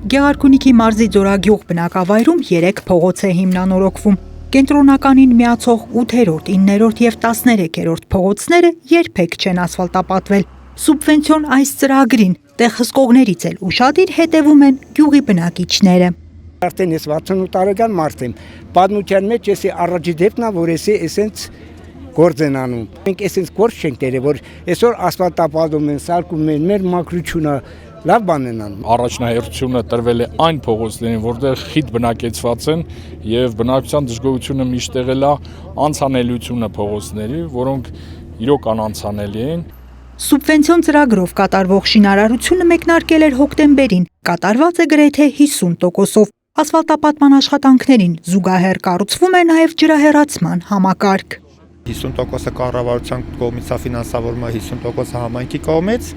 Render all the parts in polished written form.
Գեղարքունիքի մարզի Ձորագյուղ բնակավայրում 3 փողոց է հիմնանորոգվում։ Կենտրոնականին միացող 8-րդ, 9-րդ եւ 13-րդ փողոցները երբեք չեն ասֆալտապատվել։ Սուբվենցիոն այս ծրագրին տեղ հսկողներից էլ ուշադիր հետևում են գյուղի բնակիչները։ Արդեն ես 68 տարեկան մարդ եմ։ Պատմության մեջ ես առաջի դեպքն է, որ ես էսենց գործ են անում։ Մենք էսենց գործ չենք տերել, որ այսօր ասֆալտապատում են, սարքում են, մեր մաքրությունը լավ բան են անում։ Առաջնահերթությունը տրվել է այն փողոցներին, որտեղ խիտ բնակեցված են եւ բնակչության դժգոհությունը միշտ եղել է անցանելիությունը փողոցների, որոնք իրոք անանցանելի են։ Սուբվենցիոն ծրագրով կատարվող շինարարությունը մեկնարկել էր հոկտեմբերին, կատարված է գրեթե 50%-ով։ Ասֆալտապատման աշխատանքներին զուգահեռ կառուցվում է նաև ջրահեռացման համակարգ։ 50% կառավարության կողմից է ֆինանսավորումը, 50% համայնքի կողմից։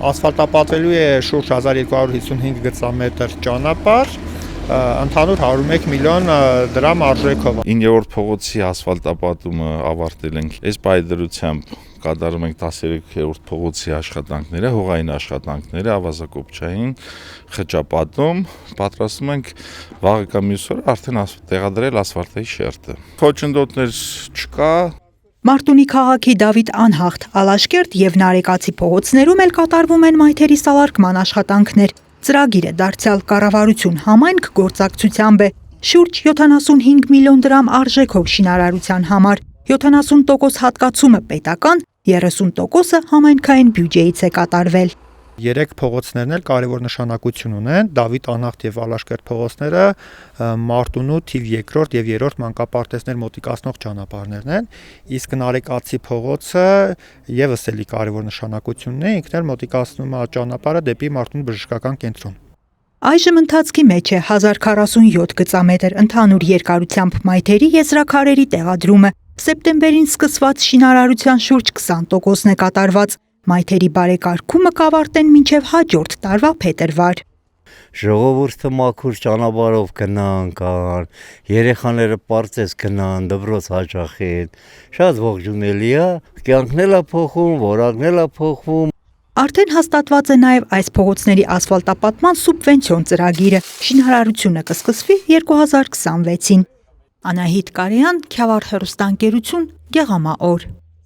Ասֆալտապատվելու է շուրջ 1255 գծամետր ճանապարհ, ընդհանուր 101 միլիոն դրամ արժեքով։ 9-րդ փողոցի ասֆալտապատումը ավարտել ենք։ Այս պայդրությամբ կատարում ենք 13-րդ փողոցի աշխատանքները, հողային աշխատանքները, ավազակոպչային խճապատում, պատրաստում ենք վաղը կամ մյուս օրը արդեն տեղադրել ասֆալտային շերտը։ Խոչընդոտներ չկա։ Մարտունի քաղաքի Դավիթ Անհախտ, Ալաշկերտ եւ Նարեկացի փողոցներում էլ կատարվում են մայթերի սալարկման աշխատանքներ։ Ծրագիրը դարձյալ կառավարություն համայնք գործակցությամբ է շուրջ 75 միլիոն դրամ արժեքով շինարարության համար, 70% հատկացումը պետական, 30%-ը համայնքային բյուջեից է կատարվել։ 3 փողոցներն էլ կարևոր նշանակություն ունեն, Դավիթ Անհախտ եւ Ալաշկերտ փողոցները Մարտունու թիվ 2-րդ եւ 3-րդ մանկապարտեզներ մոտիկացնող ճանապարհներն են, իսկ Նարեկացի փողոցը եւս էլի կարևոր նշանակություն ունի, ինքն էլ մոտիկացնում է ճանապարհը դեպի Մարտունու բժշկական կենտրոն։ Այժմ ընթացքի մեջ է 1047 գծամետր ընդհանուր երկարությամբ մայթերի եզրաքարերի տեղադրումը։ Սեպտեմբերին սկսված շինարարության շուրջ 20%-ն է կատարված։ Մայթերի բարեկարգումը կավարտեն մինչև հաջորդ տարվա փետրվար։ Ժողովուրդը մաքուր ճանապարհով գնան կան, երեխաները պարծես գնան, դպրոց հաճախեն, շատ ողջունելի է, կյանքն էլ է փոխվում, որակն էլ է փոխվում։ Արդեն հաստատված է նաև այս փողոցների ասֆալտապատման սուբվենցիոն ծրագիրը։ Շինարարությունը կսկսվի 2026-ին։ Անահիտ Կարեյան, Քյավառ հեռուստաընկերություն, Գեղամաօր։